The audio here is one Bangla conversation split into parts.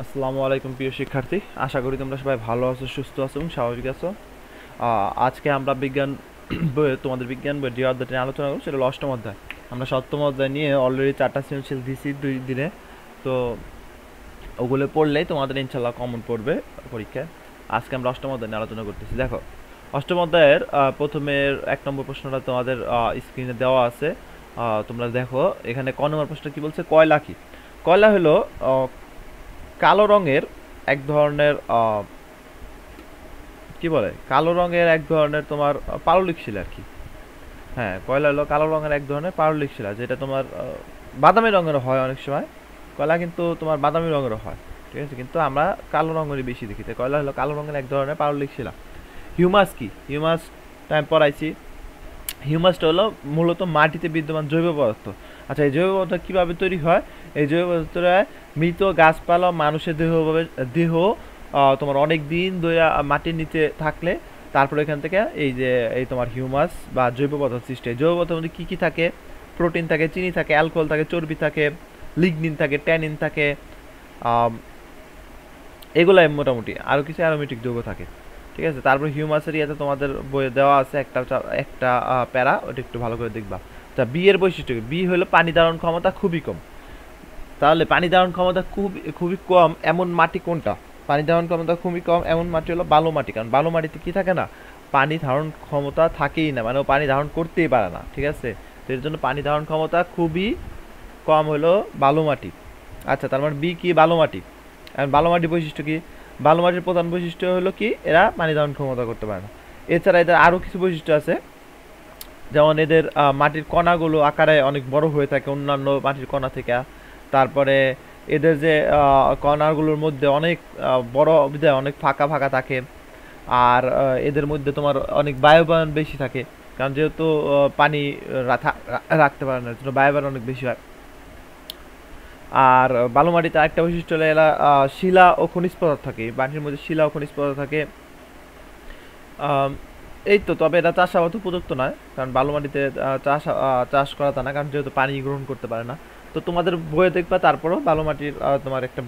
আসসালামু আলাইকুম প্রিয় শিক্ষার্থী, আশা করি তোমরা সবাই ভালো আছো, সুস্থ আছো এবং স্বাভাবিক আছো। আজকে আমরা বিজ্ঞান বইয়ে তোমাদের বিজ্ঞান বইয়ের যে অধ্যায়টি নিয়ে আলোচনা করবো সেটা হলো অষ্টম অধ্যায়। আমরা সপ্তম অধ্যায় নিয়ে অলরেডি 4টা সৃজনশীল দিছি 2 দিনে। তো ওগুলো পড়লেই তোমাদের ইনশাল্লাহ কমন পড়বে পরীক্ষায়। আজকে আমরা অষ্টম অধ্যায় নিয়ে আলোচনা করতেছি। দেখো, অষ্টম অধ্যায়ের প্রথমের 1 নম্বর প্রশ্নটা তোমাদের স্ক্রিনে দেওয়া আছে। তোমরা দেখো এখানে ক নম্বর প্রশ্ন কি বলছে, কয়লা কি? কয়লা হলো কালো রঙের এক ধরনের কি বলে, কালো রঙের এক ধরনের তোমার পারলিক শিলা আর কি। হ্যাঁ, কয়লা হলো কালো রঙের এক ধরনের পারলিক শিলা, যেটা তোমার বাদামি রঙের হয় অনেক সময়। কয়লা কিন্তু তোমার বাদামি রঙেরও হয়, ঠিক আছে, কিন্তু আমরা কালো রঙেরই বেশি দেখি। তাই কয়লা হলো কালো রঙের এক ধরনের পারলিক শিলা। হিউমাস কি? হিউমাস টাইম পড়াইছি। হিউমাসটা হলো মূলত মাটিতে বিদ্যমান জৈব পদার্থ। আচ্ছা, এই জৈব পদার্থ কীভাবে তৈরি হয়? এই জৈব পদার্থটা মৃত গাছপালা, মানুষের দেহ তোমার অনেক দিন ধরে মাটির নিচে থাকলে তারপরে এখান থেকে এই তোমার হিউমাস বা জৈব পদার্থ সৃষ্টি হয়। জৈব পদার্থের মধ্যে কী কী থাকে? প্রোটিন থাকে, চিনি থাকে, অ্যালকোহল থাকে, চর্বি থাকে, লিগনিন থাকে, ট্যানিন থাকে, এগুলাই মোটামুটি। আরও কিছু অ্যারোমেটিক যৌগ থাকে, ঠিক আছে। তারপর হিউমাসের ইয়েতে তোমাদের বইয়ে দেওয়া আছে একটা একটা প্যারা, ওটা একটু ভালো করে দেখবা। তা বি এর বৈশিষ্ট্য কি? বি হলো পানি ধারণ ক্ষমতা খুবই কম। তাহলে পানি ধারণ ক্ষমতা খুবই কম এমন মাটি কোনটা? পানি ধারণ ক্ষমতা খুবই কম এমন মাটি হলো বালু মাটি। কারণ বালু মাটিতে কি থাকে না, পানি ধারণ ক্ষমতা থাকেই না, মানে ও পানি ধারণ করতেই পারে না, ঠিক আছে। তো এর জন্য পানি ধারণ ক্ষমতা খুবই কম হলো বালু মাটি। আচ্ছা, তার মানে বি কি? বালু মাটি। এখন বালু মাটির বৈশিষ্ট্য কি? বালু মাটির প্রধান বৈশিষ্ট্য হলো কি, এরা পানি ধারণ ক্ষমতা করতে পারে না। এছাড়া এদের আরও কিছু বৈশিষ্ট্য আছে, যেমন এদের মাটির কণাগুলো আকারে অনেক বড় হয়ে থাকে অন্যান্য মাটির কণা থেকে। তারপরে এদের যে কণাগুলোর মধ্যে অনেক বড় বিধায় অনেক ফাঁকা ফাঁকা থাকে। আর এদের মধ্যে তোমার অনেক বায়ুবয়ন বেশি থাকে, কারণ যেহেতু পানি রাখতে পারে না, এর জন্য বায়ুবয়ন অনেক বেশি হয়। আর বালু মাটিতে আরেকটা বৈশিষ্ট্য হলো এরা শিলা ও খনিজ পদার্থ থাকে, মাটির মধ্যে শিলা ও খনিজ পদার্থ থাকে। এই তো, তবে এটা চাষাবাদ উপযুক্ত নয়, কারণ বালু মাটিতে চাষ করা তা না, কারণ যেহেতু পানি গ্রহণ করতে পারে না। তো তোমাদের বইয়ে দেখবা তারপরও বালু মাটির তোমার একটা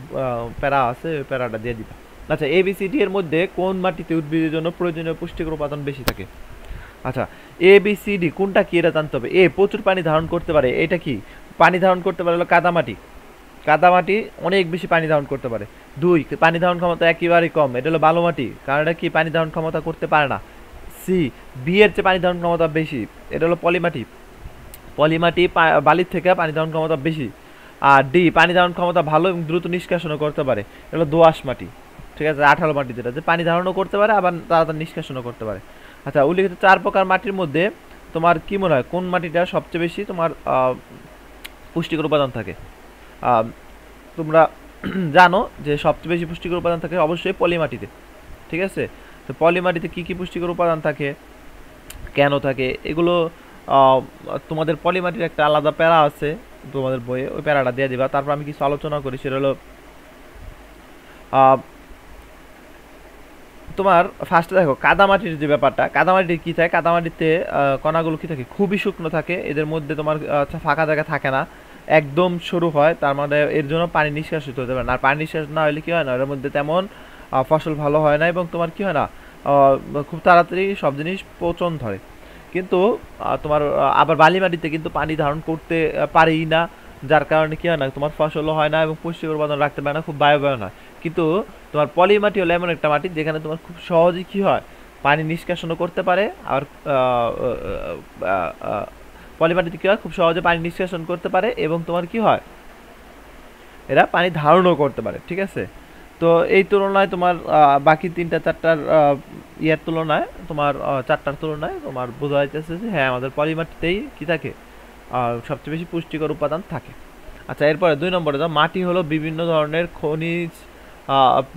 প্যারা আছে, ওই প্যারাটা দিয়ে দিবা। আচ্ছা, এবিসিডি এর মধ্যে কোন মাটিতে উদ্ভিদের জন্য প্রয়োজনীয় পুষ্টিকর উপাদান বেশি থাকে? আচ্ছা, এবিসিডি কোনটা কি এটা জানতে হবে। এ প্রচুর পানি ধারণ করতে পারে, এটা কি? পানি ধারণ করতে পারে হলো কাদামাটি। কাদামাটি অনেক বেশি পানি ধারণ করতে পারে। 2, পানি ধারণ ক্ষমতা একেবারেই কম, এটা হলো বালু মাটি, কারণ এটা কি পানি ধারণ ক্ষমতা করতে পারে না। সি, বি এর চেয়ে পানি ধারণ ক্ষমতা বেশি, এটা হলো পলিমাটি। পলিমাটি বালির থেকে পানি ধারণ ক্ষমতা বেশি। আর ডি, পানি ধারণ ক্ষমতা ভালো এবং দ্রুত নিষ্কাশনও করতে পারে, এটা হলো দোআঁশ মাটি, ঠিক আছে, আঠালো মাটি, যেটা যে পানি ধারণও করতে পারে আবার তাড়াতাড়ি নিষ্কাশনও করতে পারে। আচ্ছা, উল্লিখিত 4 প্রকার মাটির মধ্যে তোমার কি মনে হয় কোন মাটিটা সবচেয়ে বেশি তোমার পুষ্টিকর উপাদান থাকে? তোমরা জানো যে সবচেয়ে বেশি পুষ্টিকর উপাদান থাকে অবশ্যই পলিমাটিতে, ঠিক আছে। তো পলিমাটিতে কি কি পুষ্টিকর উপাদান থাকে, কেন থাকে, এগুলো তোমাদের পলিমাটির একটা আলাদা প্যারা আছে তোমাদের বইয়ে, ওই প্যারাটা দিয়ে দিবা। তারপর আমি কিছু আলোচনা করি, সেটা হলো তোমার ফার্স্টে দেখো কাদামাটির যে ব্যাপারটা, কাদামাটির কি থাকে? কাদামাটিতে কণাগুলো কি থাকে? খুবই শুকনো থাকে, এদের মধ্যে তোমার ফাঁকা জায়গা থাকে না, একদম সরু হয়, তার মানে এর জন্য পানি নিষ্কাশিত হতে পারে না। আর পানি নিষ্কাশ না হলে কি হয় না, এর মধ্যে তেমন ফসল ভালো হয় না, এবং তোমার কি হয় না, খুব তাড়াতাড়ি সব জিনিস পচন ধরে। কিন্তু তোমার আবার বালি মাটিতে কিন্তু পানি ধারণ করতে পারেই না, যার কারণে কি হয় না, তোমার ফসলও হয় না এবং পুষ্টিকর উপাদান রাখতে পারে না, খুব বায়ুবয়ন হয়। কিন্তু তোমার পলি মাটি হলো এমন একটা মাটি যেখানে তোমার খুব সহজেই কি হয়, পানি নিষ্কাশনও করতে পারে। আর পলি মাটিতে কি হয়, খুব সহজে পানি নিষ্কাশন করতে পারে এবং তোমার কি হয়, এরা পানি ধারণও করতে পারে, ঠিক আছে। তো এই তুলনায় তোমার বাকি 3-4টার ইয়ার তুলনায় তোমার 4টার তুলনায় তোমার বোঝা যাইতেছে যে হ্যাঁ, আমাদের পলিমাটিতেই কি থাকে, সবচেয়ে বেশি পুষ্টিকর উপাদান থাকে। আচ্ছা, এরপরে 2 নম্বরে দাও, মাটি হলো বিভিন্ন ধরনের খনিজ,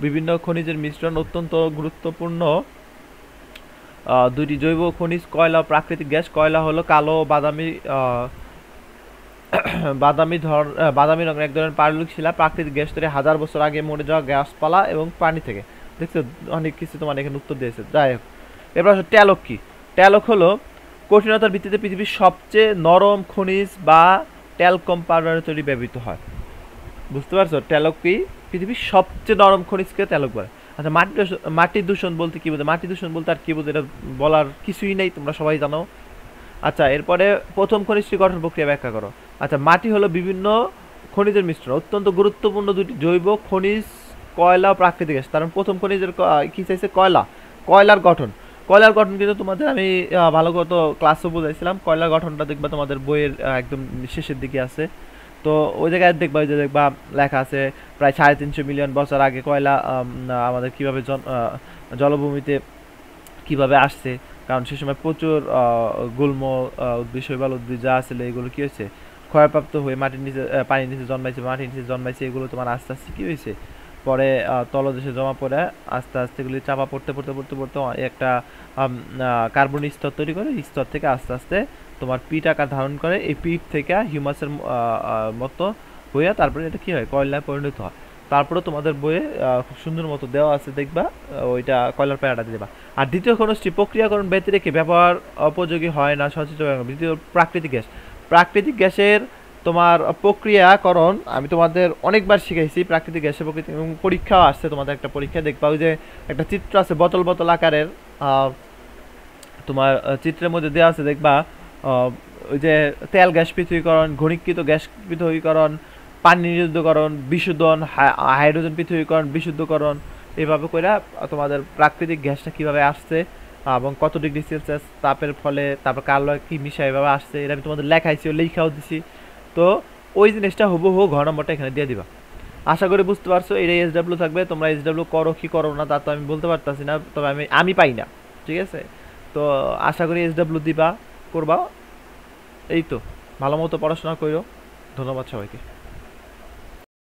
বিভিন্ন খনিজের মিশ্রণ, অত্যন্ত গুরুত্বপূর্ণ দুইটি জৈব খনিজ, কয়লা ও প্রাকৃতিক গ্যাস। কয়লা হলো কালো বাদামি বাদামি রঙের এক ধরনের পারলিক শিলা, প্রাকৃতিক গ্যাস তৈরি হাজার বছর আগে মরে যাওয়া গাছপালা এবং পানি থেকে। দেখছো অনেক কিছু তোমার এখানে উত্তর দিয়েছে। যাই হোক, এবার আসলে ট্যালক কি? ট্যালক হলো কঠিনতার ভিত্তিতে পৃথিবীর সবচেয়ে নরম খনিজ বা ট্যালকম পাউডারে তৈরি ব্যবহৃত হয়। বুঝতে পারছো ট্যালক কি? পৃথিবীর সবচেয়ে নরম খনিজকে ট্যালক বলে। আচ্ছা মাটি দূষণ বলতে কি বোঝে? মাটি দূষণ বলতে আর কি বোঝে এটা বলার কিছুই নেই, তোমরা সবাই জানো। আচ্ছা এরপরে প্রথম খনিজটি গঠন প্রক্রিয়া ব্যাখ্যা করো। আচ্ছা মাটি হলো বিভিন্ন খনিজের মিশ্রণ, অত্যন্ত গুরুত্বপূর্ণ দুটি জৈব খনিজ কয়লা ও প্রাকৃতিক গ্যাস। কারণ প্রথম খনিজের কি চাইছে? কয়লা। কয়লার গঠন, কয়লার গঠন কিন্তু তোমাদের আমি ভালো মতো ক্লাসও বুঝাইছিলাম। কয়লার গঠনটা দেখবা তোমাদের বইয়ের একদম শেষের দিকে আছে। তো ওই জায়গায় দেখবা, ওই যে দেখবা লেখা আছে প্রায় 350 মিলিয়ন বছর আগে কয়লা আমাদের কিভাবে জলভূমিতে কিভাবে আসছে। কারণ সে সময় প্রচুর গুল্ম উদ্ভিদ, শৈবাল উদ্ভিদ যা ছিল এগুলো কি হয়েছে? ক্ষয়প্রাপ্ত হয়ে মাটির নিচে পানির নিচে জন্মাইছে, মাটির নিচে জন্মাইছে, এগুলো তোমার আস্তে আস্তে কি হয়েছে? পরে তলদেশে জমা পড়ে আস্তে আস্তে এগুলি চাপা পড়তে পড়তে পড়তে পড়তে একটা কার্বন স্তর তৈরি করে, স্তর থেকে আস্তে আস্তে তোমার পিট আকার ধারণ করে, এই পিট থেকে হিউমাসের মতো হইয়া তারপরে এটা কি হয়? কয়লায় পরিণত হয়। তারপরে তোমাদের বইয়ে খুব সুন্দর মতো দেওয়া আছে, দেখবা ওইটা কয়লার প্যারাটা দেবা। আর দ্বিতীয় খনিজটি প্রক্রিয়াকরণ ব্যতি রেখে ব্যবহার উপযোগী হয় না সঞ্চিত। দ্বিতীয় প্রাকৃতিক গ্যাস। প্রাকৃতিক গ্যাসের তোমার প্রক্রিয়াকরণ আমি তোমাদের অনেকবার শিখাইছি। প্রাকৃতিক গ্যাসের প্রকৃতি এবং পরীক্ষাও আসছে, তোমাদের একটা পরীক্ষা দেখবা ওই যে একটা চিত্র আছে বোতল বোতল আকারের, তোমার চিত্রের মধ্যে দেওয়া আছে দেখবা ওই যে তেল গ্যাস পৃথকীকরণ, ঘনীকৃত গ্যাস পৃথকীকরণ, পানি নিরুদ্ধকরণ, বিশুদ্ধন, হাইড্রোজেন পৃথকীকরণ, বিশুদ্ধকরণ, এইভাবে করে তোমাদের প্রাকৃতিক গ্যাসটা কিভাবে আসছে এবং কত ডিগ্রি সেলসিয়াস তাপের ফলে তারপর কালো কি মিশা এভাবে আসছে, এটা আমি তোমাদের লেখাইছি, লেখাও দিছি। তো ওই জিনিসটা হুবহু ঘর নম্বরটা এখানে দিয়ে দিবা। আশা করি বুঝতে পারছো। এটা এসডাব্লিউ থাকবে, তোমরা এসডাব্লিউ করো কি করো না তা তো আমি বলতে পারতাছি না, তবে আমি পাই না, ঠিক আছে? তো আশা করি এসডাব্লিউ দিবা, করবা। এই তো, ভালো মতো পড়াশোনা করো। ধন্যবাদ সবাইকে।